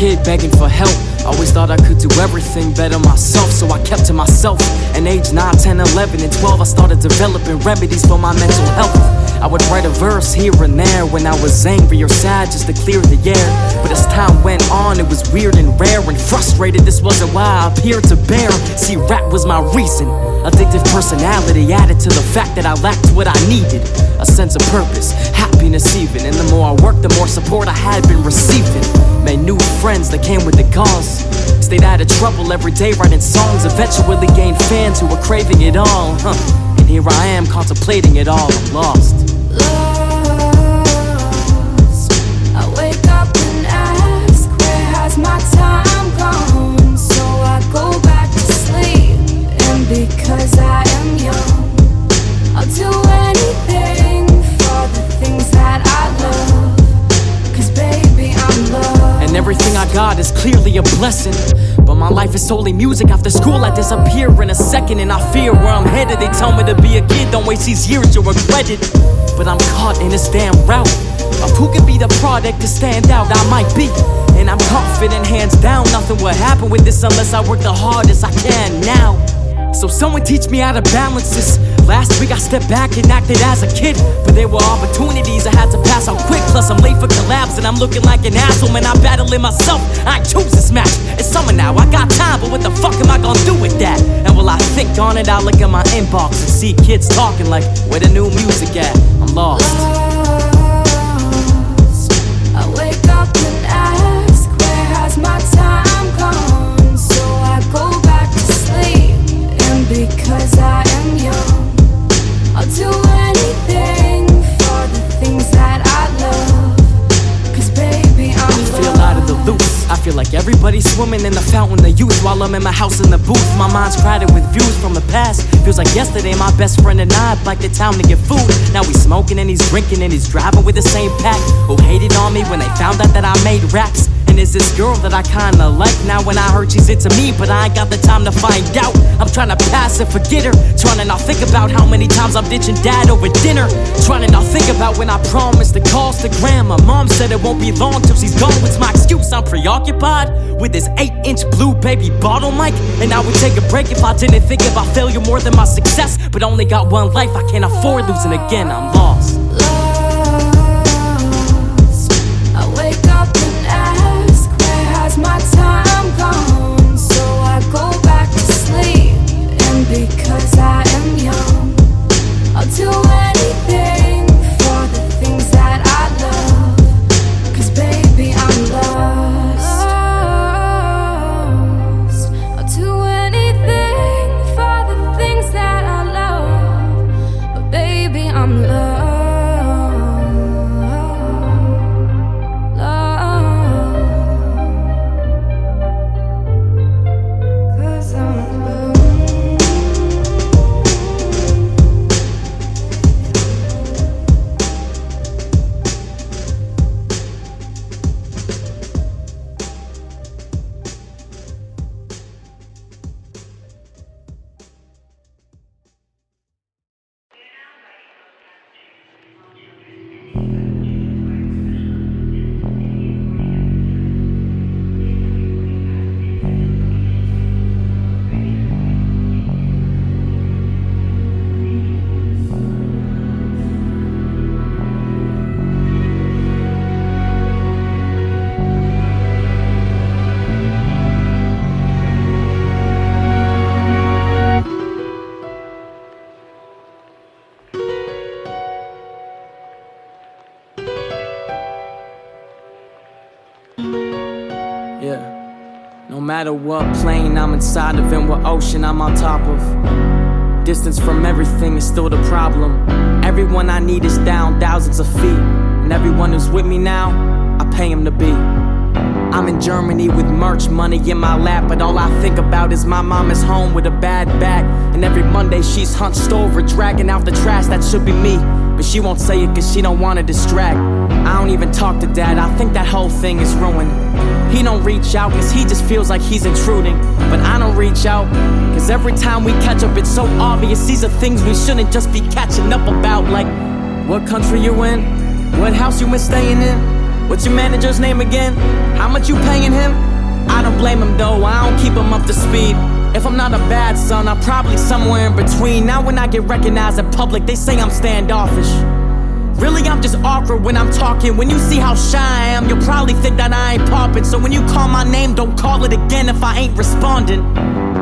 Kid begging for help, always thought I could do everything better myself, so I kept to myself. And age 9, 10, 11, and 12 I started developing remedies for my mental health. I would write a verse here and there when I was angry or sad just to clear the air. But as time went on, it was weird and rare and frustrated. This wasn't why I appeared to bear. See, rap was my reason. Addictive personality added to the fact that I lacked what I needed. A sense of purpose, happiness even. And the more I worked, the more support I had been receiving. Made new friends that came with the cause. Stayed out of trouble every day writing songs. Eventually gained fans who were craving it all. And here I am contemplating it all. I'm lost. I wake up and ask, where has my time gone? So I go back to sleep. And because I am young, I'll do anything for the things that I love. 'Cause baby, I'm loved. And everything I got is clearly a blessing. But my life is solely music. After school I disappear in a second, and I fear where I'm headed. They tell me to be a kid, don't waste these years, you'll regret it. But I'm caught in this damn route of who can be the product to stand out. I might be, and I'm confident, hands down, nothing will happen with this unless I work the hardest I can now. So someone teach me how to balance this. Last week I stepped back and acted as a kid, but there were opportunities I had to pass out quick. Plus I'm late for collabs and I'm looking like an asshole. Man, I'm battling myself, I ain't choose this match. It's summer now, I got time, but what the fuck am I gonna do with that? And while I think on it, I look at my inbox and see kids talking like, where the new music at? I'm lost. I wake up and ask, where has my time gone? So I go back to sleep. And because I am young, I'll do anything for the things that I love. 'Cause baby, I'm I feel out of the loop. I feel like everybody's swimming in the fountain of youth while I'm in my house in the booth. My mind's crowded with views from the past. Feels like yesterday my best friend and I biked the town to get food. Now he's smoking and he's drinking and he's driving with the same pack. Who hated on me when they found out that I made raps. And is this girl that I kinda like now when I heard she's into me, but I ain't got the time to find out. I'm trying to pass and forget her, trying to not think about how many times I'm ditching dad over dinner. Trying to not think about when I promised to call to grandma. Mom said it won't be long till she's gone. What's my excuse? I'm preoccupied with this 8-inch blue baby bottle mic. And I would take a break if I didn't think about failure more than my success. But only got one life, I can't afford losing again. I'm lost. I wake up and ask, where has my time gone? So I go back to sleep. And because I am young, I'll do anything for the things that I love. 'Cause baby, I'm lost. I'll do anything for the things that I love. But baby, I'm lost. No matter what plane I'm inside of and what ocean I'm on top of, distance from everything is still the problem. Everyone I need is down thousands of feet, and everyone who's with me now, I pay him to be. I'm in Germany with merch money in my lap, but all I think about is my mom is home with a bad back. And every Monday she's hunched over, dragging out the trash that should be me. But she won't say it cause she don't wanna distract. I don't even talk to dad, I think that whole thing is ruined. He don't reach out cause he just feels like he's intruding. But I don't reach out cause every time we catch up it's so obvious these are things we shouldn't just be catching up about. Like, what country you in? What house you been staying in? What's your manager's name again? How much you paying him? I don't blame him though, I don't keep him up to speed. If I'm not a bad son, I'm probably somewhere in between. Now when I get recognized in public, they say I'm standoffish. Really, I'm just awkward when I'm talking. When you see how shy I am, you'll probably think that I ain't popping. So when you call my name, don't call it again if I ain't responding.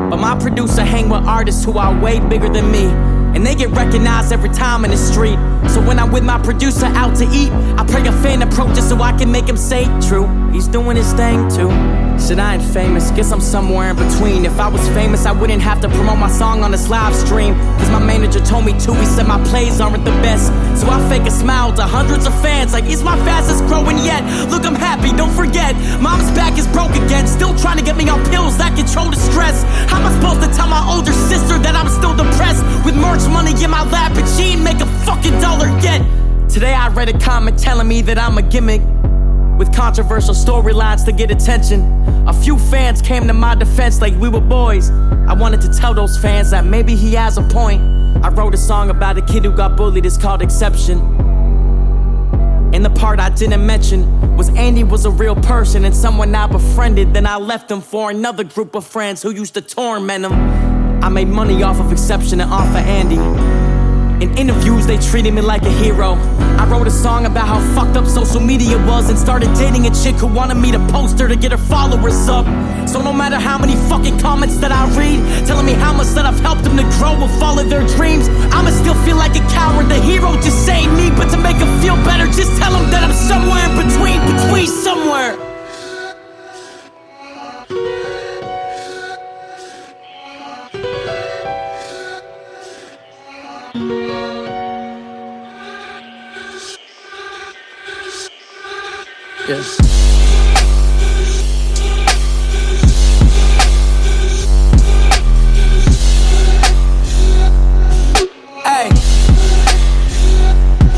But my producer hang with artists who are way bigger than me, and they get recognized every time in the street. So when I'm with my producer out to eat, I pray a fan approaches so I can make him say, true, he's doing his thing too. Shit, I ain't famous, guess I'm somewhere in between. If I was famous, I wouldn't have to promote my song on this live stream. Cause my manager told me to, he said my plays aren't the best. So I fake a smile to hundreds of fans like it's my fastest growing yet. Look, I'm happy, don't forget, mom's back is broke again. Still trying to get me on pills that control the stress. How am I supposed to tell my older sister that I'm still depressed? With merch money in my lap and she ain't make a fucking dollar yet. Today I read a comment telling me that I'm a gimmick with controversial storylines to get attention. A few fans came to my defense like we were boys. I wanted to tell those fans that maybe he has a point. I wrote a song about a kid who got bullied, it's called Exception. And the part I didn't mention was Andy was a real person and someone I befriended. Then I left him for another group of friends who used to torment him. I made money off of Exception and off of Andy. In interviews, they treated me like a hero. I wrote a song about how fucked up social media was and started dating a chick who wanted me to post her to get her followers up. So no matter how many fucking comments that I read telling me how much that I've helped them to grow and follow their dreams, I'ma still feel like a coward. The hero just saved me, but to make them feel better, just tell them that I'm somewhere in between somewhere. Yes. Hey,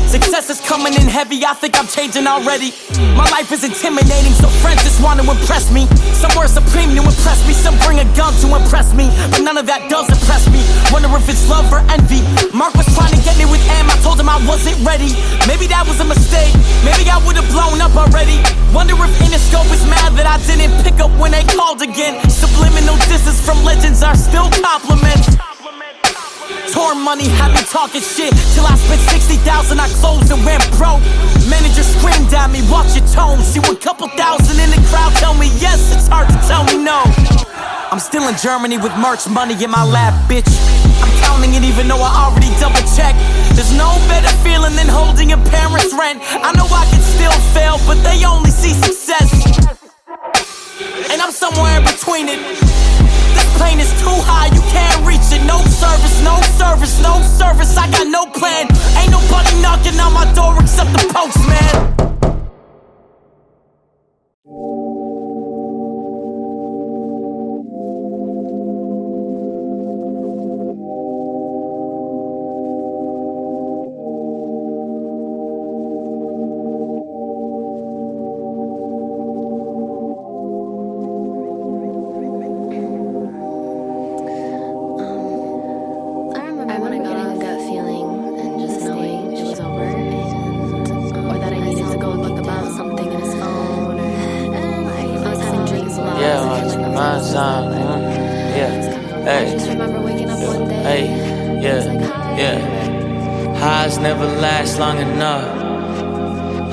success is coming in heavy, I think I'm changing already. My life is intimidating, so friends just want to impress me. Some were supreme to impress me, some bring a gun to impress me, but none of that does impress me. Wonder if it's love or envy. Mark was trying to get me with M, I told him I wasn't ready. Maybe that was a mistake, maybe I would've blown up already. Wonder if Interscope is mad that I didn't pick up when they called again. Subliminal disses from legends are still compliments. Torn money had me talking shit till I spent 60,000, I closed and went broke. Manager screamed at me, watch your tone. See one couple thousand in the crowd tell me yes, it's hard to tell me no. I'm still in Germany with merch money in my lap, bitch. I'm counting it even though I already double checked. There's no better feeling than holding your parents' rent. I know I can still fail, but they only see success, and I'm somewhere in between it. This plane is too high, you can't reach it. No service, no service, no service. I got no plan. Ain't nobody knocking on my door except the postman. Highs never last long enough.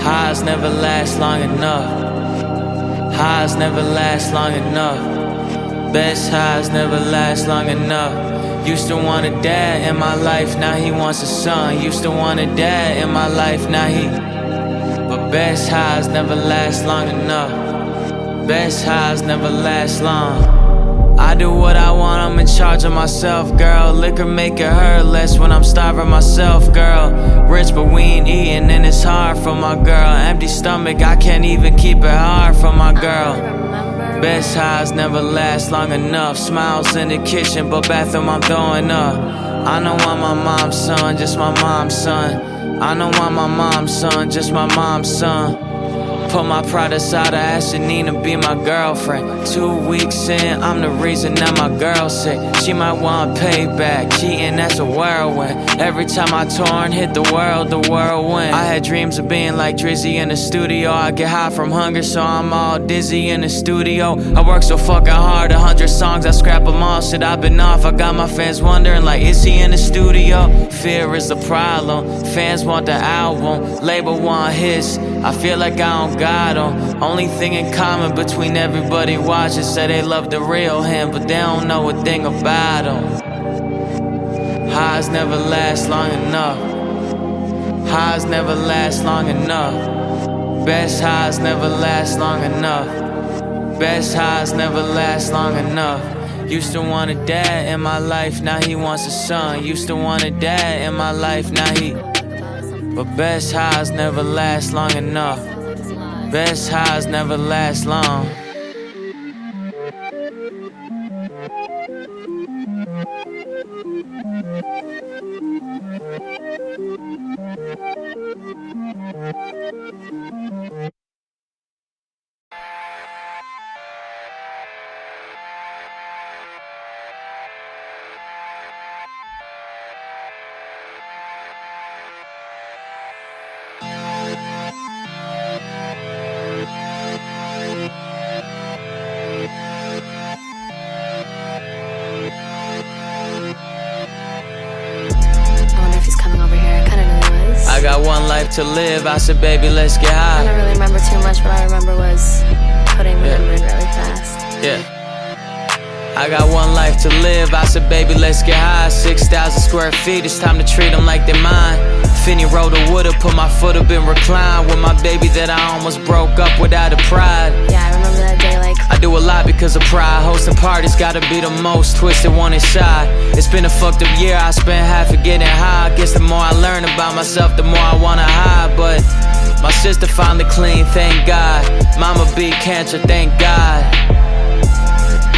Highs never last long enough. Highs never last long enough. Best highs never last long enough. Used to want a dad in my life, now he wants a son. Used to want a dad in my life, now he. But best highs never last long enough. Best highs never last long. I do what I want, I'm in charge of myself, girl. Liquor make it hurt less when I'm starving myself, girl. Rich but we ain't eating and it's hard for my girl. Empty stomach, I can't even keep it hard for my girl. Best highs never last long enough. Smiles in the kitchen, but bathroom I'm throwing up. I know I'm my mom's son, just my mom's son. I know I'm my mom's son, just my mom's son. Put my pride aside, I asked Janine to be my girlfriend. 2 weeks in, I'm the reason that my girl's sick. She might want payback, cheating, that's a whirlwind. Every time I torn, hit the world win. I had dreams of being like Drizzy in the studio. I get high from hunger, so I'm all dizzy in the studio. I work so fucking hard, 100 songs, I scrap them all. Shit, I've been off, I got my fans wondering like, is he in the studio? Fear is the problem, fans want the album, label want hits. I feel like I don't got him. Only thing in common between everybody watching, say they love the real him, but they don't know a thing about him. Highs never last long enough. Highs never last long enough. Best highs never last long enough. Best highs never last long enough. Used to want a dad in my life, now he wants a son. Used to want a dad in my life, now he... But best highs never last long enough. Best highs never last long. I got one life to live, I said baby let's get high. I don't really remember too much, but I remember was putting the number in really fast. Yeah. I got one life to live, I said baby let's get high. 6,000 square feet, it's time to treat them like they're mine. Finney rolled a wood, put my foot up in recline. With my baby that I almost broke up without a pride. Yeah, I remember that day like I do a lot because of pride. Hosting parties gotta be the most twisted one inside. It's been a fucked up year, I spent half of getting high. Guess the more I learn about myself, the more I wanna hide. But my sister finally clean, thank God. Mama beat cancer, thank God.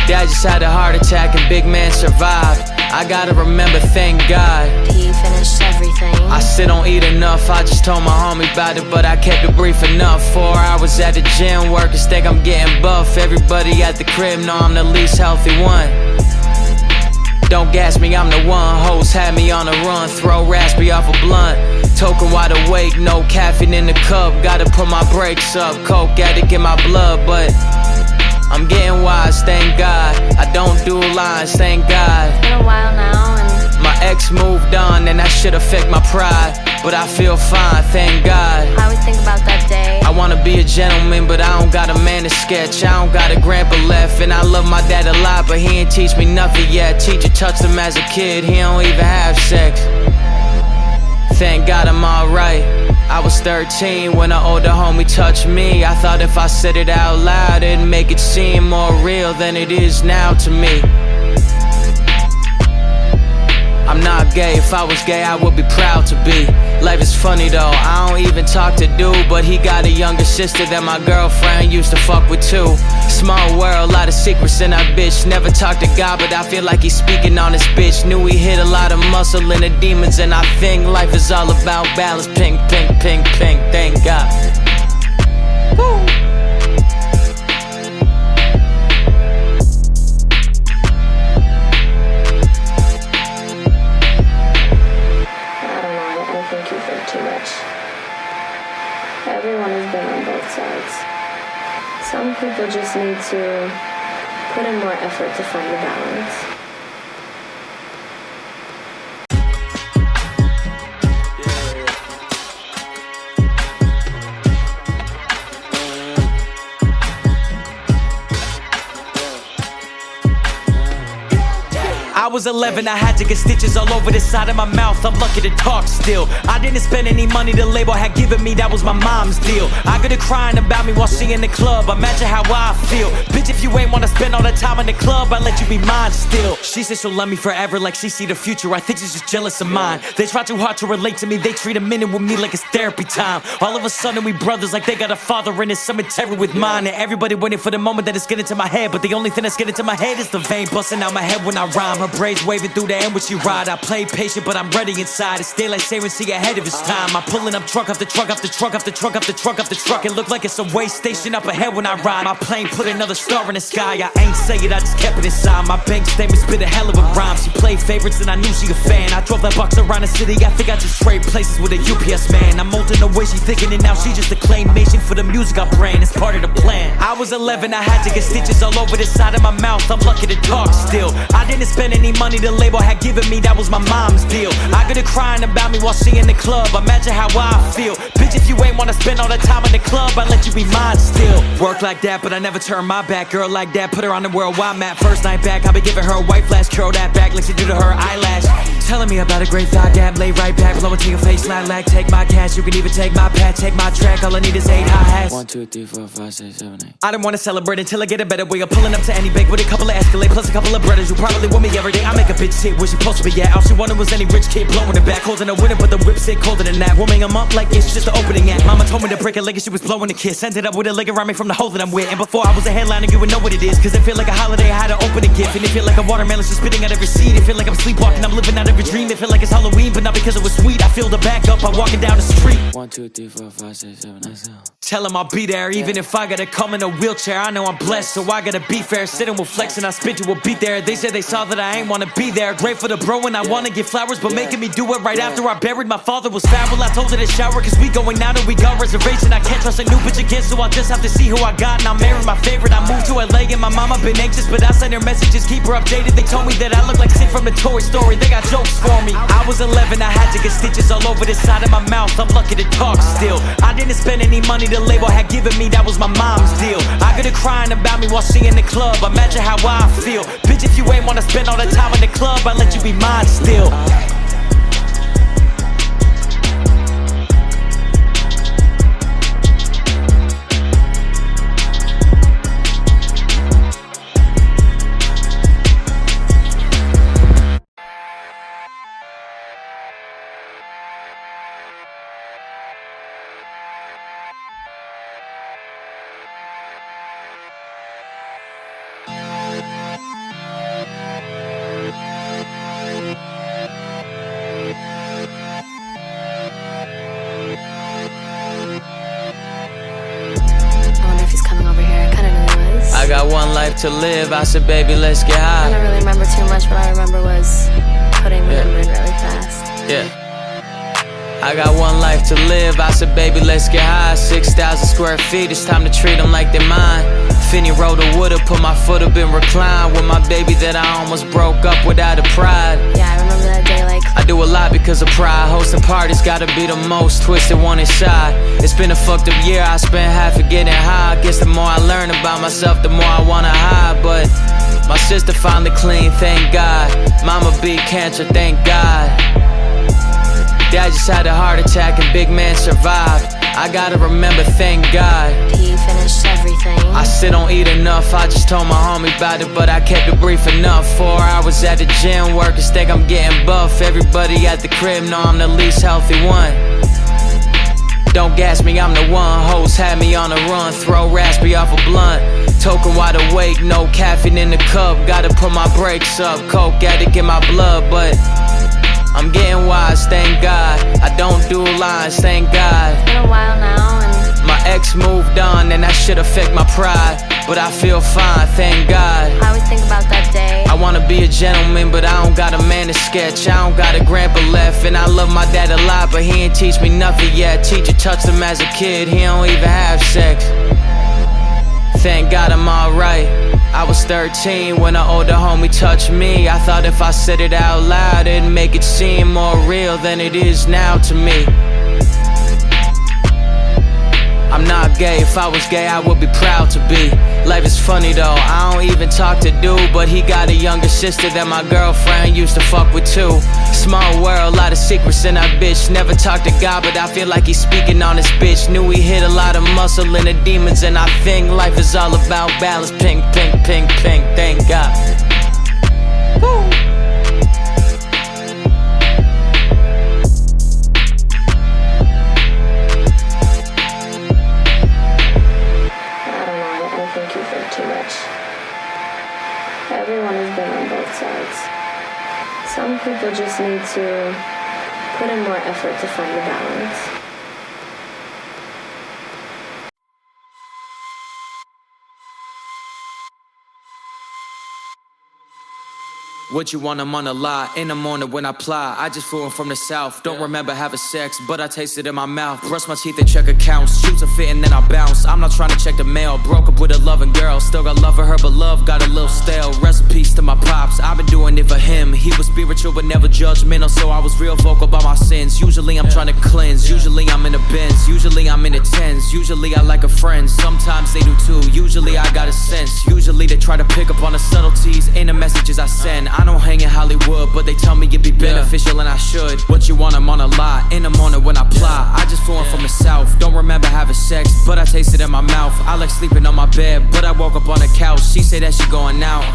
Dad just had a heart attack and big man survived. I gotta remember, thank God. he finished everything. I still don't eat enough, I just told my homie about it, but I kept it brief enough. 4 hours at the gym, workers think I'm getting buff. Everybody at the crib know I'm the least healthy one. Don't gas me, I'm the one. Hoes had me on the run, throw raspy off a blunt. Token wide awake, no caffeine in the cup. Gotta put my brakes up, coke addict in my blood, but I'm getting wise, thank God. I don't do lines, thank God. It's been a while now and My ex moved on and that shit affect my pride, but I feel fine, thank God. I always think about that day. I wanna be a gentleman, but I don't got a man to sketch. I don't got a grandpa left, and I love my dad a lot, but he ain't teach me nothing yet. Teacher touched him as a kid, he don't even have sex. Thank God I'm alright. I was 13 when an older homie touched me. I thought if I said it out loud, it'd make it seem more real than it is now to me. I'm not gay, if I was gay I would be proud to be. Life is funny though, I don't even talk to dude, but he got a younger sister that my girlfriend used to fuck with too. Small world, lot of secrets in that bitch. Never talked to God, but I feel like he's speaking on this bitch. Knew he hit a lot of muscle in the demons, and I think life is all about balance. Pink, pink, pink, pink, thank God. Woo! Everyone has been on both sides. Some people just need to put in more effort to find the balance. I was 11, I had to get stitches all over the side of my mouth. I'm lucky to talk still. I didn't spend any money the label had given me, that was my mom's deal. I got her crying about me while she in the club. Imagine how I feel. Bitch, if you ain't wanna spend all the time in the club, I'll let you be mine still. She said she'll love me forever like she see the future. I think she's just jealous of mine. They try too hard to relate to me. They treat a minute with me like it's therapy time. All of a sudden we brothers like they got a father in his cemetery with mine. And everybody waiting for the moment that it's getting to my head. But the only thing that's getting to my head is the vein busting out my head when I rhyme. Her braids waving through the air when she ride. I play patient but I'm ready inside. It's daylight savings, see ahead of its time. I'm pulling up truck after truck after truck after truck after truck after truck. It look like it's a way station up ahead when I ride. My plane put another star in the sky. I ain't say it, I just kept it inside. My bank statement spit a hell of a rhyme. She played favorites and I knew she a fan. I drove that box around the city. I think I just trade places with a UPS man. I'm molding the way she thinking and now she just a claymation for the music I brand. It's part of the plan. I was 11, I had to get stitches all over the side of my mouth. I'm lucky to talk still. I didn't spend any money the label had given me, that was my mom's deal. I got her crying about me while she in the club. Imagine how I feel. Bitch, if you ain't wanna spend all the time in the club, I'll let you be mine still. Work like that, but I never turn my back. Girl like that, put her on the worldwide map. First night back, I be giving her a white flash. Curl that back like she do to her eyelash. Telling me about a great thigh gap, lay right back, blow it to your face, lag. Take my cash, you can even take my pad, take my track. All I need is 8 hi-hats. 1, 2, 3, 4, 5, 6, 7, 8. I didn't wanna celebrate until I get a better way of pulling up to any bank with a couple of Escalade plus a couple of brothers who probably want me every day. I make a bitch sit where she supposed to be at. All she wanted was any rich kid blowing it back, holding a winner, but the whip sit colder than that. Warming them up like it's just the opening act. Mama told me to break a leg and she was blowing a kiss. Ended up with a leg around me from the hole that I'm with. And before I was a headliner, you would know what it is. Cause it feel like a holiday, I had to open a gift. And it feel like a watermelon, she's spitting out every seed. It feel like I'm sleepwalking, I'm living out every dream. It feel like it's Halloween, but not because it was sweet. I feel the back up, I'm walking down the street. 1, 2, 3, 4, 5, 6, 7, 8. Tell him I'll be there, even if I gotta come in a wheelchair. I know I'm blessed, so I gotta be fair. Sitting with flex and I spit to a beat there. They said they saw that I ain't wanna be there. Great for the bro and I wanna give flowers, but making me do it right after I buried my father was foul. I told her to shower, cause we going out and we got reservation. I can't trust a new bitch again, so I'll just have to see who I got. And I'm married my favorite. I moved to LA and my mama been anxious, but I send her messages, keep her updated. They told me that I look like Sid from the Toy Story. They got jokes for me. I was 11, I had to get stitches all over the side of my mouth. I'm lucky to talk still. I didn't spend any money the label had given me, that was my mom's deal. I got her crying about me while she in the club. Imagine how I feel. Bitch, if you ain't wanna spend all the time in the club, I'll let you be mine still. I got one life to live, I said baby let's get high. I don't really remember too much, what I remember was putting remembering really fast. Yeah. I got one life to live, I said baby let's get high. 6,000 square feet, it's time to treat them like they're mine. Finney rolled a wood up, put my foot up and recline. With my baby that I almost broke up without a pride. Yeah, I remember that day like I do a lot because of pride. Hosting parties gotta be the most twisted one inside. It's been a fucked up year, I spent half of getting high. Guess the more I learn about myself, the more I wanna hide. But my sister finally clean, thank God. Mama beat cancer, thank God. Dad just had a heart attack and big man survived. I gotta remember, thank God. he finished everything. I still don't eat enough, I just told my homie about it, but I kept it brief enough. 4 hours at the gym, workers think I'm getting buff. Everybody at the crib know I'm the least healthy one. Don't gas me, I'm the one. Hoes had me on the run, throw raspy off a blunt. Token wide awake, no caffeine in the cup. Gotta put my brakes up, coke addict in my blood, but I'm getting wise, thank God. I don't do lines, thank God. It's been a while now and My ex moved on and that shit affect my pride, but I feel fine, thank God. I always think about that day. I wanna be a gentleman, but I don't got a man to sketch. I don't got a grandpa left, and I love my dad a lot, but he ain't teach me nothing yet. Teacher touched him as a kid, he don't even have sex. Thank God I'm alright. I was 13 when an older homie touched me. I thought if I said it out loud, it'd make it seem more real than it is now to me. I'm not gay, if I was gay I would be proud to be. Life is funny though, I don't even talk to dude, but he got a younger sister that my girlfriend used to fuck with too. Small world, lot of secrets in that bitch. Never talked to God, but I feel like he's speaking on his bitch. Knew he hit a lot of muscle in the demons, and I think life is all about balance. Pink, pink, pink, pink, thank God. Woo. Everyone has been on both sides. Some people just need to put in more effort to find the balance. What you want, I'm on a lie. In the morning when I ply, I just flew in from the south. Don't remember having sex, but I taste it in my mouth. Brush my teeth and check accounts. Shoes a fit and then I bounce. I'm not trying to check the mail. Broke up with a loving girl. Still got love for her, but love got a little stale. Recipes to my pops, I've been doing it for him. He was spiritual but never judgmental, so I was real vocal about my sins. Usually I'm trying to cleanse. Usually I'm in the bins. Usually I'm in the tens. Usually I like a friend. Sometimes they do too. Usually I got a sense. Usually they try to pick up on the subtleties in the messages I send. I don't hang in Hollywood, but they tell me it'd be beneficial and I should. What you want, I'm on a lie. In the morning when I ply, I just flew in from the south. Don't remember having sex, but I taste it in my mouth. I like sleeping on my bed, but I woke up on the couch. She say that she going out.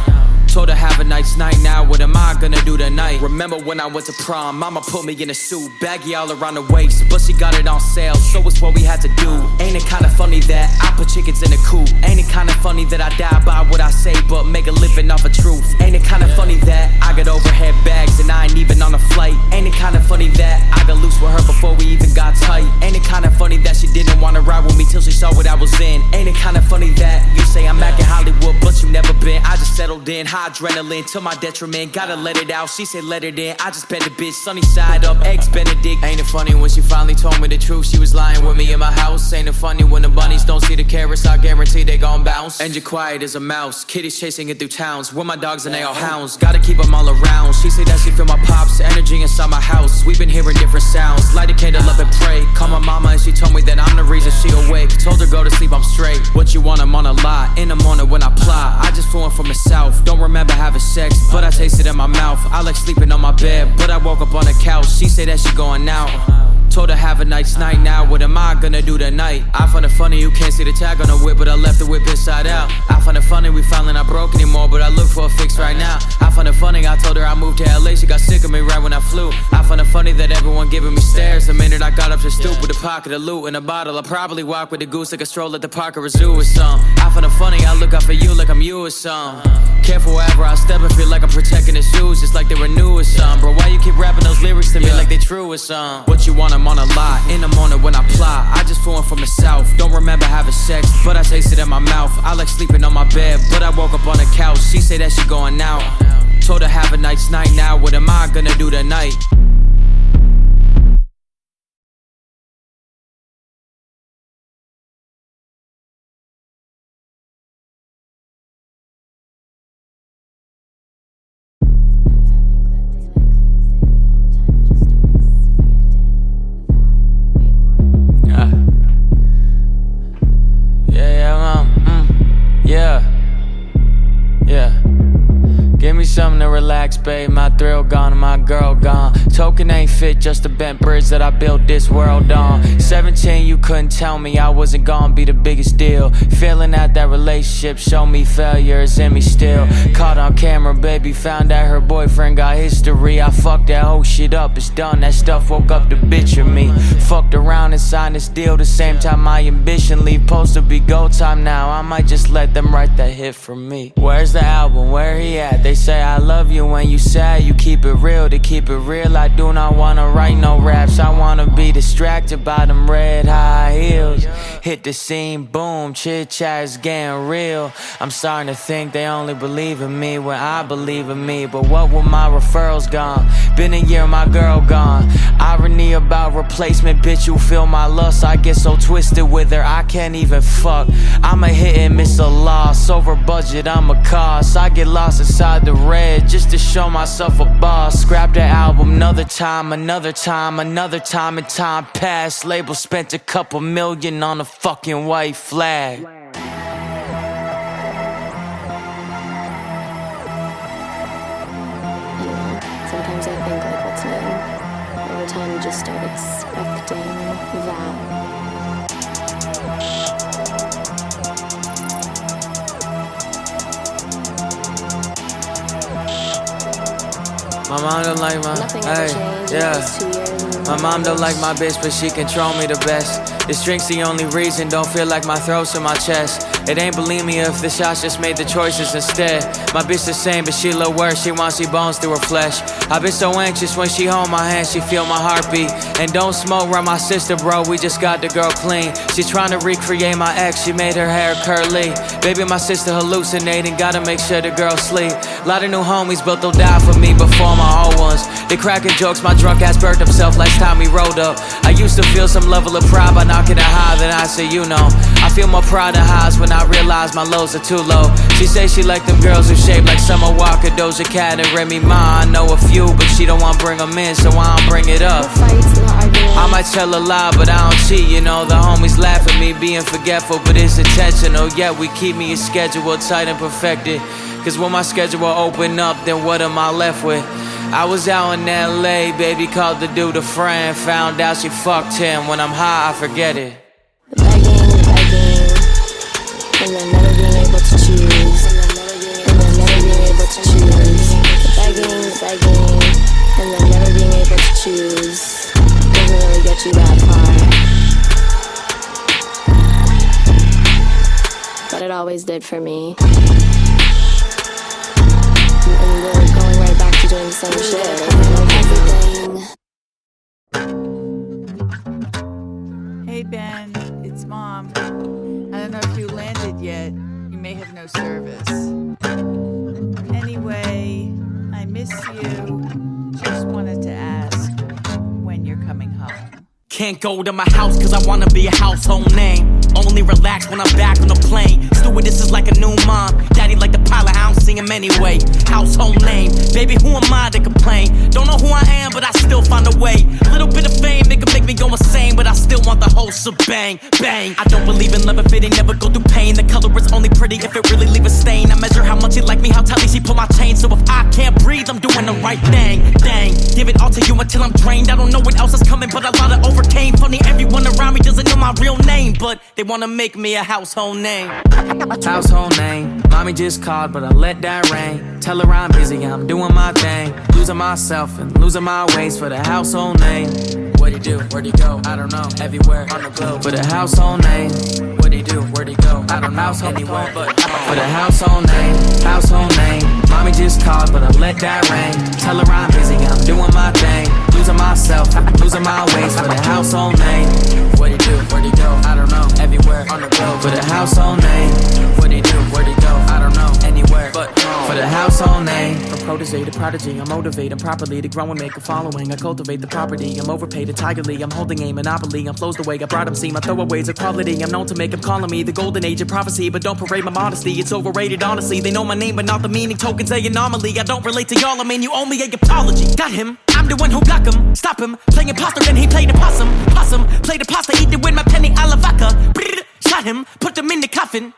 Told her have a nice night now, what am I gonna do tonight? Remember when I went to prom, mama put me in a suit, baggy all around the waist, but she got it on sale, so it's what we had to do. Ain't it kinda funny that I put chickens in a coop? Ain't it kinda funny that I die by what I say, but make a living off of truth? Ain't it kinda funny that I got overhead bags and I ain't even on a flight? Ain't it kinda funny that I got loose with her before we even got tight? Ain't it kinda funny that she didn't wanna ride with me till she saw what I was in? Ain't it kinda funny that you say I'm back in Hollywood, but you never been? I just settled in, high adrenaline to my detriment, gotta let it out. She said let it in, I just bet the bitch sunny side up, eggs Benedict. Ain't it funny when she finally told me the truth? She was lying with me in my house. Ain't it funny when the bunnies don't see the carrots? I guarantee they gon' bounce. And you're quiet as a mouse, kitties chasing it through towns. With my dogs and they all hounds, gotta keep them all around. She said that she feel my pops energy inside my house. We've been hearing different sounds, light a candle up and pray. Call my mama and she told me that I'm the reason she awake. Told her go to sleep, I'm straight. What you want, I'm on a lie. In the morning when I ply, I just flew in from the south. Don't remember having sex, but I taste it in my mouth. I like sleeping on my bed, but I woke up on the couch. She say that she going out. Told her have a nice night now, what am I gonna do tonight? I find it funny you can't see the tag on the whip, but I left the whip inside out. I find it funny we finally not broke anymore, but I look for a fix right now. I find it funny I told her I moved to LA, she got sick of me right when I flew. I find it funny that everyone giving me stares. The minute I got up to stoop with a pocket of loot and a bottle, I probably walk with a goose like a stroll at the park or a zoo or something. I find it funny I look out for you like I'm you or something. Careful wherever I step, I feel like I'm protecting the shoes, just like they were new or something. Bro, why you keep rapping those lyrics to me like they true or something? What you want, I'm on a lie. In the morning when I ply, I just flew in from the south. Don't remember having sex, but I taste it in my mouth. I like sleeping on my bed, but I woke up on the couch. She say that she going out. Told her have a nice night now, what am I gonna do tonight? Something to relax, babe. My thrill gone and my girl gone. Token ain't fit, just a bent bridge that I built this world on. 17, you couldn't tell me I wasn't gonna be the biggest deal. Feeling out that relationship, show me failure is in me still. Caught on camera, baby, found out her boyfriend got history. I fucked that whole shit up, it's done. That stuff woke up the bitch in me. Fucked around and signed this deal the same time my ambition leave. Supposed to be go time now, I might just let them write that hit for me. Where's the album, where he at? They say I love you when you sad, you keep it real. To keep it real, I do not wanna write no raps. I wanna be distracted by them red high heels. Hit the scene, boom, chit chat is getting real. I'm starting to think they only believe in me when I believe in me. But what with my referrals gone? Been a year, my girl gone. Irony about replacement, bitch, you feel my lust. I get so twisted with her, I can't even fuck. I'm a hit and miss a loss. Over budget, I'm a cost. I get lost inside the red just to show myself a boss. Scrap the album, another time, another time, another time, and time passed. Label spent a couple million on a fucking white flag. sometimes I think like what's new. Over time you just start expecting that. My mom don't like my, hey, yeah. My mom don't like my bitch, but she control me the best. This drink's the only reason, don't feel like my throat's in my chest. It ain't bulimia if the shots just made the choices instead. My bitch the same, but she a little worse, she wants see bones through her flesh. I been so anxious when she hold my hand, she feel my heartbeat. And don't smoke around my sister, bro, we just got the girl clean. She trying to recreate my ex, she made her hair curly. Baby, my sister hallucinating, gotta make sure the girl sleep. Lot of new homies, but they'll die for me before my old ones. They cracking jokes, my drunk ass burnt himself last time he rolled up. I used to feel some level of pride by knocking it high, then I say, you know. I feel more pride and highs when I realize my lows are too low. She say she like them girls who shape like Summer Walker, Doja Cat, and Remy Ma. I know a few, but she don't want to bring them in, so I don't bring it up. I might tell a lie, but I don't cheat, you know. The homies laugh at me being forgetful, but it's intentional. Yeah, we keep me a schedule tight and perfected. Cause when my schedule open up, then what am I left with? I was out in LA, baby called the dude a friend. Found out she fucked him, when I'm high I forget it. The begging, and then never being able to choose. And then never being able to choose. The begging, and then never being able to choose. Doesn't really get you that far. But it always did for me. And we're going right back to doing the same shit. Hey Ben, it's Mom. I don't know if you landed yet. You may have no service. Anyway, I miss you. Just wanted to ask when you're coming home. Can't go to my house cause I wanna be a household name. Only relax when I'm back on the plane. Stewardess is like a new mom. Daddy like the pilot, I don't see him anyway. Household name, baby who am I to complain? Don't know who I am but I still find a way. Little bit of fame, it can make me go insane, but I still want the whole shebang, bang. I don't believe in love if it ain't never go through pain. The color is only pretty if it really leave a stain. I measure how much he like me, how tightly she pull my chain. So if I can't breathe, I'm doing the right thing. Dang, give it all to you until I'm drained. I don't know what else is coming, but a lot of overcame. Funny, everyone around me doesn't know my real name, but they wanna make me a household name. Household name, mommy just called, but I let that rain. Tell her I'm busy, I'm doing my thing. Losing myself and losing my ways for the household name. What'd he do? Where'd he go? I don't know. Everywhere on the globe. For the household name. What'd he do? Where'd he go? I don't know. Anywhere but for the household name. Household name. Mommy just called, but I let that rain. Tell her I'm busy, I'm doing my thing. Losing myself, losing my ways for the household name. What'd he do? Where'd he go? I don't know. Everywhere on the globe. For the household name. What'd he do? Where'd he go? I don't know. Anywhere but for the household name. From protege to prodigy, I'm motivated properly to grow and make a following. I cultivate the property, I'm overpaid entirely. I'm holding a monopoly, I'm flows the way I brought him. See my throwaways of quality, I'm known to make them calling me the golden age of prophecy. But don't parade my modesty, it's overrated honestly. They know my name but not the meaning, tokens a anomaly. I don't relate to y'all, I mean you owe me a apology. Got him, I'm the one who block him. Stop him, playing imposter then he played the possum. Played the pasta, eat it with my penny a la vodka. Shot him, put him in the coffin.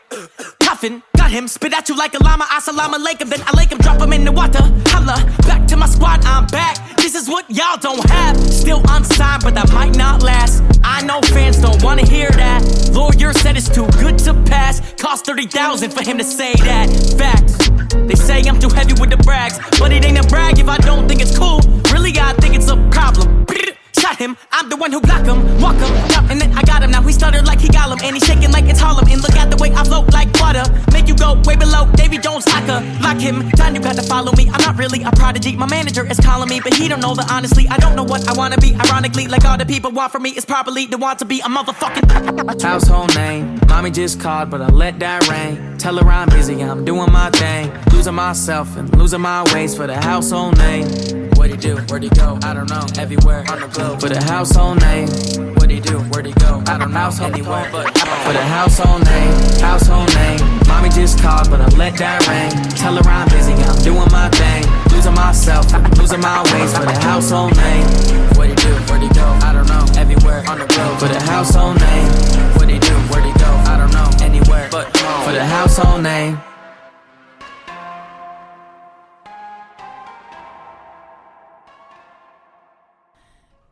Got him, spit at you like a llama. Assalamu alaikum, then I like him, drop him in the water. Holla, back to my squad, I'm back. This is what y'all don't have. Still unsigned, but that might not last. I know fans don't wanna hear that. Lawyer said it's too good to pass. Cost 30,000 for him to say that. Facts. They say I'm too heavy with the brags, but it ain't a brag if I don't think it's cool. Really, I think it's a problem. Shot him, I'm the one who block him. Walk him, up, and then I got him. Now he stuttered like he got him, and he's shaking like it's Harlem. And look at the way I float like butter. Make you go way below Davy Jones Locker. Lock him, John, you got to follow me. I'm not really a prodigy, my manager is calling me, but he don't know that honestly I don't know what I wanna be. Ironically, like all the people want from me is properly to want to be a motherfucking household name. Mommy just called, but I let that rain. Tell her I'm busy, I'm doing my thing. Losing myself and losing my ways for the household name. What'd he do? Where'd he go? I don't know. Everywhere on the globe. For the household name. What'd he do? Where'd he go? I don't know. Anywhere but for the household name. Household name. Mommy just called, but I let that rain. Tell her I'm busy, I'm doing my thing. Losing myself, losing my ways for the household name. What'd he do? Where'd he go? I don't know. Everywhere on the globe. For the household name. What'd he do? Where'd he go? I don't know. Anywhere but for the household name.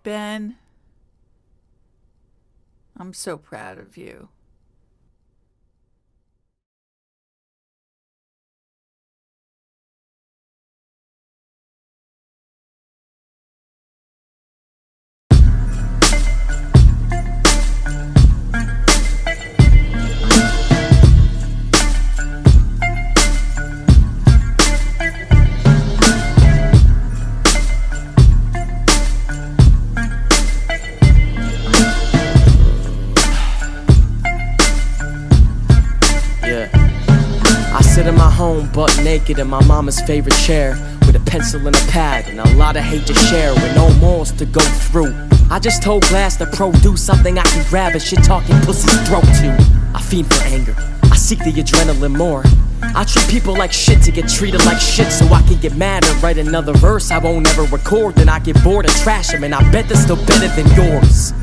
Ben. I'm so proud of you. In my home, butt naked in my mama's favorite chair, with a pencil and a pad and a lot of hate to share, with no morals to go through. I just told Glass to produce something I can grab a shit-talking pussy's throat to. I fiend for anger, I seek the adrenaline more. I treat people like shit to get treated like shit, so I can get mad and write another verse I won't ever record. Then I get bored and trash them, and I bet they're still better than yours.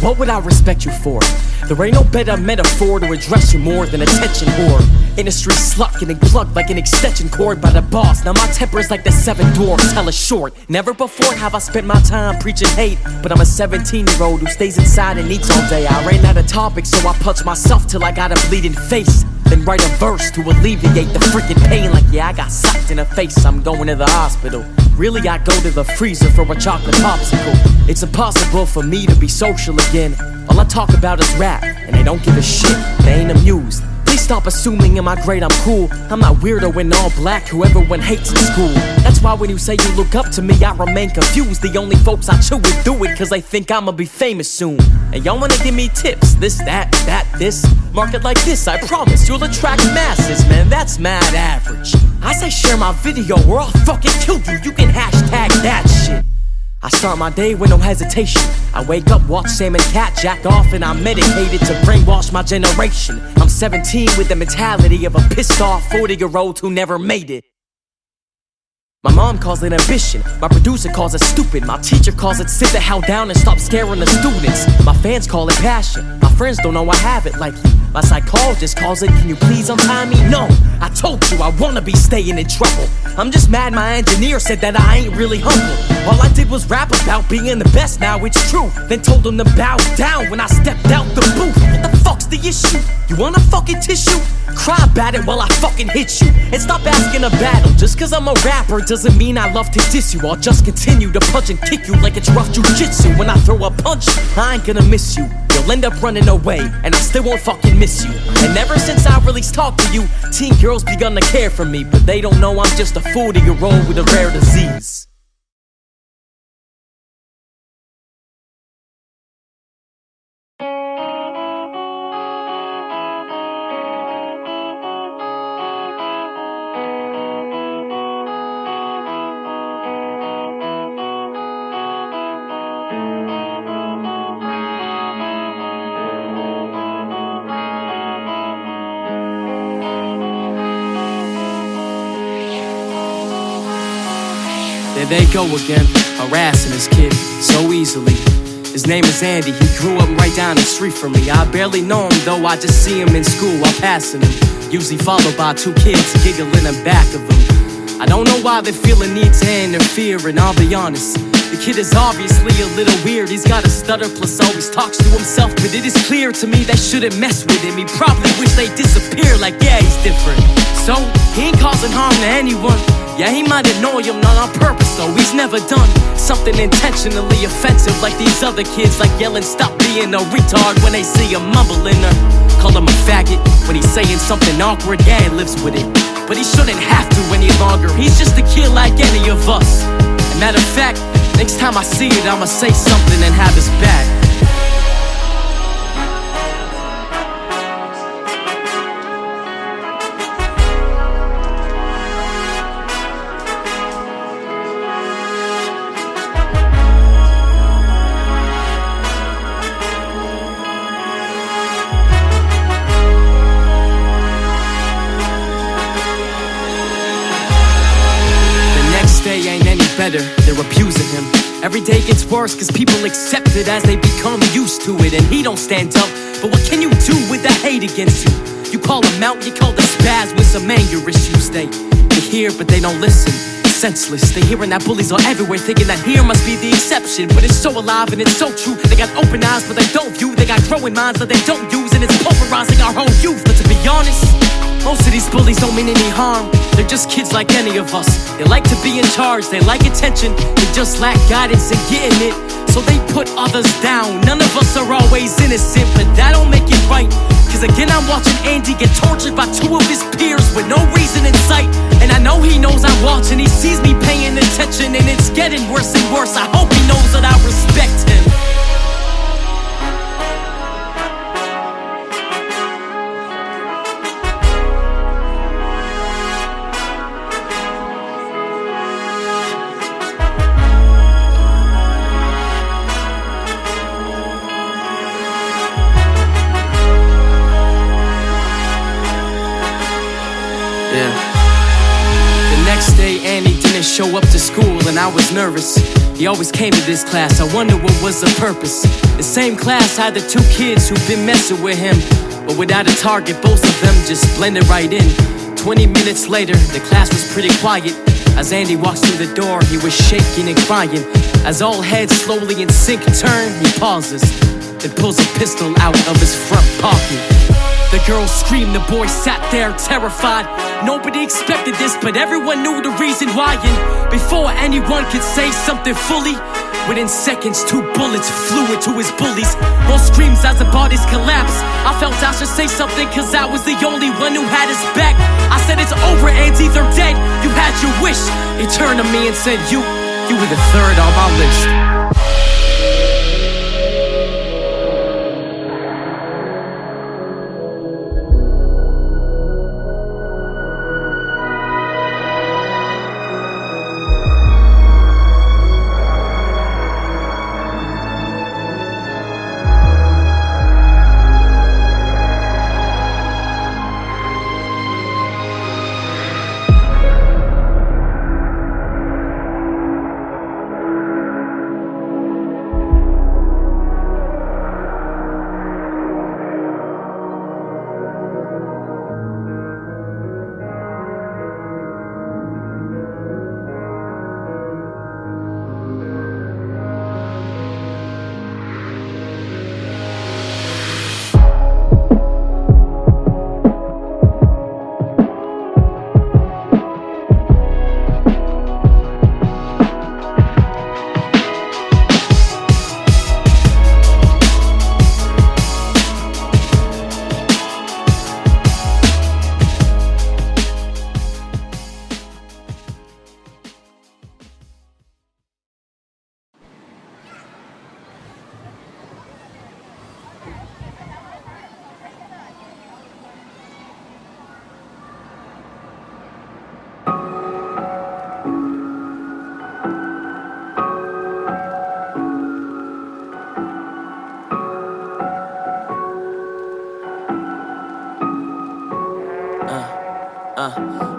What would I respect you for? There ain't no better metaphor to address you more than attention whore. Industry slut getting plugged like an extension cord by the boss. Now my temper's like the seven dwarfs, hella short. Never before have I spent my time preaching hate, but I'm a 17-year-old who stays inside and eats all day. I ran out of topics, so I punched myself till I got a bleeding face, then write a verse to alleviate the freaking pain. Like, yeah, I got sucked in the face, I'm going to the hospital. Really, I go to the freezer for a chocolate popsicle. It's impossible for me to be social again. All I talk about is rap, and they don't give a shit, they ain't amused. Please stop assuming in my grade I'm cool. I'm not weirdo and all black who everyone hates in school. That's why when you say you look up to me, I remain confused. The only folks I chill with do it cause they think I'ma be famous soon. And y'all wanna give me tips, this, that, this. Market like this, I promise you'll attract masses, man, that's mad average. I say share my video or I'll fucking kill you, you can hashtag that shit. I start my day with no hesitation. I wake up, watch Sam and Cat jack off, and I'm medicated to brainwash my generation. I'm 17 with the mentality of a pissed off 40-year-old who never made it. My mom calls it ambition, my producer calls it stupid, my teacher calls it sit the hell down and stop scaring the students. My fans call it passion, my friends don't know I have it like you. My psychologist calls it, can you please untie me? No, I told you I wanna be staying in trouble. I'm just mad my engineer said that I ain't really humble. All I did was rap about being the best, now it's true. Then told him to bow down when I stepped out the booth. What the fuck's the issue? You want a fucking tissue? Cry about it while I fucking hit you. And stop asking a battle. Just cause I'm a rapper doesn't mean I love to diss you. I'll just continue to punch and kick you like it's rough jujitsu. When I throw a punch, I ain't gonna miss you. You'll end up running away, and I still won't fucking miss you. And ever since I really talked to you, teen girls begun to care for me. But they don't know I'm just a 40-year-old with a rare disease. There they go again, harassing his kid so easily. His name is Andy, he grew up right down the street from me. I barely know him though, I just see him in school while passing him. Usually followed by two kids giggling in back of him. I don't know why they feel a need to interfere, and I'll be honest, the kid is obviously a little weird. He's got a stutter plus always talks to himself, but it is clear to me they shouldn't mess with him. He probably wish they disappear, like yeah, he's different. So, he ain't causing harm to anyone. Yeah, he might annoy him, not on purpose though. He's never done something intentionally offensive like these other kids, like yelling stop being a retard when they see him mumbling or call him a faggot when he's saying something awkward. Yeah, he lives with it, but he shouldn't have to any longer. He's just a kid like any of us. And matter of fact, next time I see it, I'ma say something and have his back. Better, they're abusing him. Every day gets worse cause people accept it as they become used to it. And he don't stand up, but what can you do with the hate against you? You call him out, you call the spaz with some anger issues. They hear but they don't listen. senseless. They hearing that bullies are everywhere, thinking that here must be the exception. But it's so alive and it's so true. They got open eyes but they don't view. They got growing minds that they don't use, and it's pulverizing our whole youth. But to be honest, most of these bullies don't mean any harm. They're just kids like any of us. They like to be in charge, they like attention. They just lack guidance and getting it, so they put others down. None of us are always innocent, but that don't make it right. Cause again I'm watching Andy get tortured by two of his peers with no reason in sight. And I know he knows I'm watching, he sees me paying attention, and it's getting worse and worse. I hope he knows that I respect him. Show up to school and I was nervous. He always came to this class, I wonder what was the purpose. The same class had the two kids who've been messing with him, but without a target, both of them just blended right in. 20 minutes later, the class was pretty quiet. As Andy walks through the door, he was shaking and crying. As all heads slowly in sync turn, he pauses, then pulls a pistol out of his front pocket. The girl screamed, the boy sat there terrified. Nobody expected this, but everyone knew the reason why. And before anyone could say something fully, within seconds, 2 bullets flew into his bullies. More screams as the bodies collapsed. I felt I should say something, cause I was the only one who had his back. I said, it's over, Andy, they're dead. You had your wish. He turned to me and said, you were the third on my list.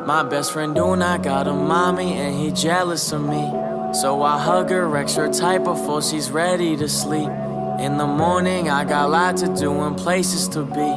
My best friend do not got a mommy and he jealous of me. So I hug her extra tight before she's ready to sleep. In the morning I got lots to do and places to be.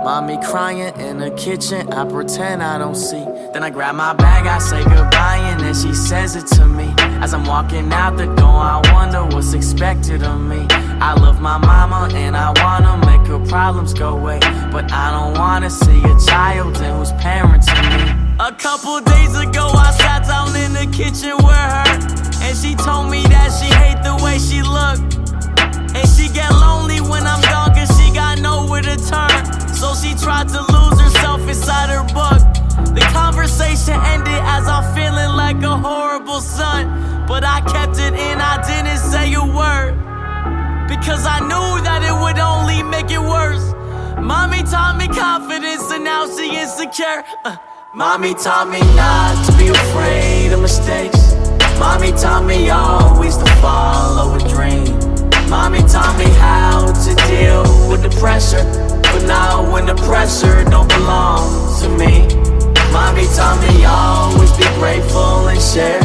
Mommy crying in the kitchen, I pretend I don't see. Then I grab my bag, I say goodbye, and then she says it to me. As I'm walking out the door, I wonder what's expected of me. I love my mama and I wanna make her problems go away, but I don't wanna see a child and who's parenting me. A couple days ago I sat down in the kitchen with her, and she told me that she hate the way she look, and she get lonely when I'm gone cause she got nowhere to turn. So she tried to lose herself inside her book. The conversation ended as I'm feeling like a horrible son, but I kept it in, I didn't say a word, because I knew that it would only make it worse. Mommy taught me confidence and now she insecure. Mommy taught me not to be afraid of mistakes. Mommy taught me always to follow a dream. Mommy taught me how to deal with the pressure, but now when the pressure don't belong to me. Mommy taught me always be grateful and share.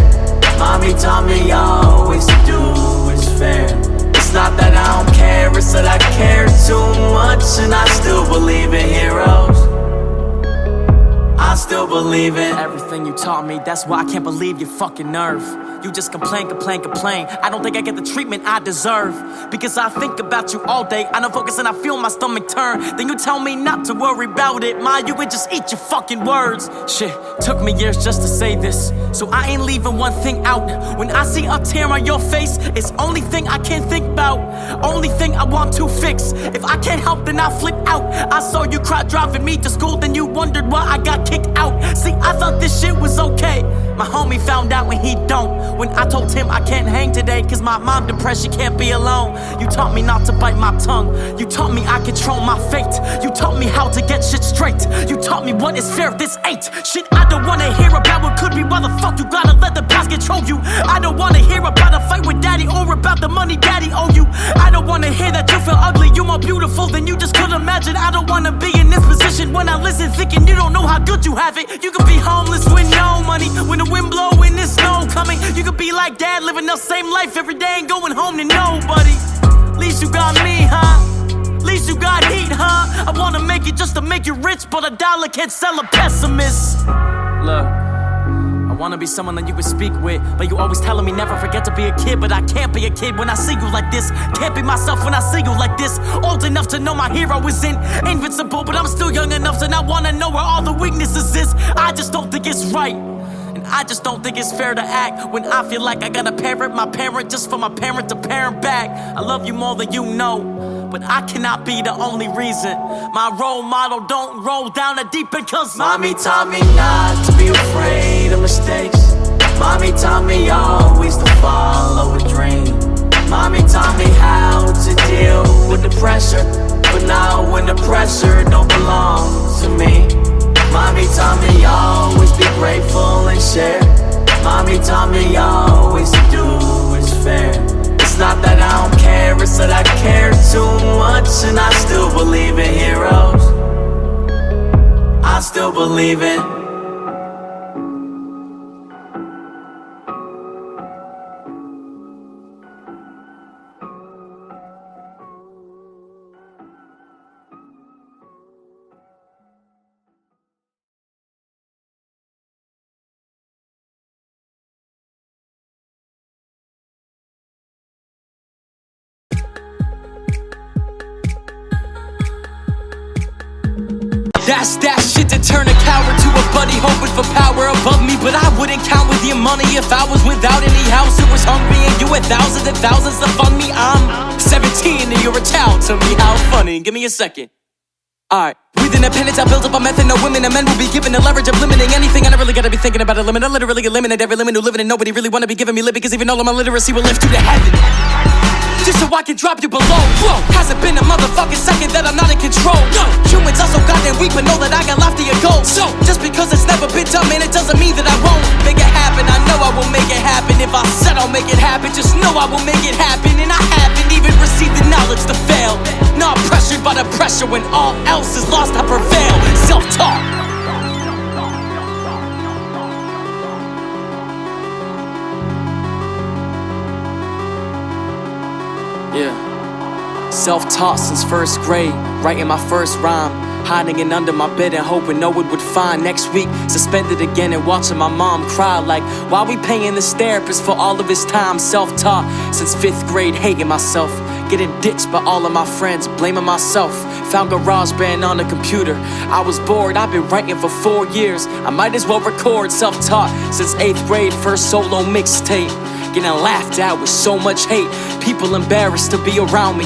Mommy taught me always to do what's fair. It's not that I don't care, it's that I care too much, and I still believe in heroes. I still believe in everything you taught me. That's why I can't believe your fucking nerve. You just complain. I don't think I get the treatment I deserve, because I think about you all day. I don't focus and I feel my stomach turn. Then you tell me not to worry about it. You would just eat your fucking words. Shit, took me years just to say this, so I ain't leaving one thing out. When I see a tear on your face, it's only thing I can think about, only thing I want to fix. If I can't help, then I flip out. I saw you cry driving me to school, then you wondered why I got kicked out. See, I thought this shit was okay. My homie found out when he don't. When I told him I can't hang today, cause my mom depressed, she can't be alone. You taught me not to bite my tongue. You taught me I control my fate. You taught me how to get shit straight. You taught me what is fair, this ain't shit I don't wanna hear about what could be. Why the fuck you gotta let the past control you? I don't wanna hear about a fight with daddy or about the money daddy owe you. I don't wanna hear that you feel ugly. You more beautiful than you just could imagine. I don't wanna be in this position when I listen thinking you don't know how good you have it. You could be homeless with no money, when the wind blow, when there's snow coming. You could be like dad, living the same life every day and going home to nobody. At least you got me, huh? At least you got heat, huh? I wanna make it just to make you rich, but a dollar can't sell a pessimist. Look, I wanna be someone that you could speak with, but you always telling me never forget to be a kid. But I can't be a kid when I see you like this. Can't be myself when I see you like this. Old enough to know my hero isn't invincible, but I'm still young enough to not wanna know where all the weaknesses is. I just don't think it's right, and I just don't think it's fair to act when I feel like I gotta parent my parent just for my parent to parent back. I love you more than you know, but I cannot be the only reason my role model don't roll down the deep end. Cause Mommy taught me not to be afraid of mistakes. Mommy taught me always to follow a dream. Mommy taught me how to deal with the pressure, but now when the pressure don't belong to me. Mommy taught me always be grateful and share. Mommy taught me always to do what's fair. It's not that I don't care, it's that I care too much. And I still believe in heroes. I still believe in that's that shit to turn a coward to a buddy hoping for power above me. But I wouldn't count with your money if I was without any house. It was hungry and you had thousands and thousands to fund me. I'm 17 and you're a child to me. How funny. Give me a second. Alright. With independence, I build up a method. No women and men will be given the leverage of limiting anything. I never really gotta be thinking about a limit. I literally eliminate every limit who living and nobody really wanna be giving me lip, because even all of my literacy will lift you to heaven. Just so I can drop you below. Whoa. Hasn't been a motherfucking second that I'm not in control. No. Humans are so goddamn weak, but know that I got loftier goals. So just because it's never been done, man, it doesn't mean that I won't make it happen. I know I will make it happen. If I said I'll make it happen, just know I will make it happen. And I haven't even received the knowledge to fail. Not pressured by the pressure when all else is lost, I prevail. Self-talk. Yeah. Self-taught since first grade, writing my first rhyme, hiding it under my bed and hoping no one would find. Next week, suspended again and watching my mom cry. Like, why we paying this therapist for all of his time? Self-taught since 5th grade, hating myself, getting ditched by all of my friends, blaming myself. Found GarageBand on the computer. I was bored, I've been writing for 4 years. I might as well record. Self-taught since 8th grade, first solo mixtape. Getting laughed at with so much hate, people embarrassed to be around me.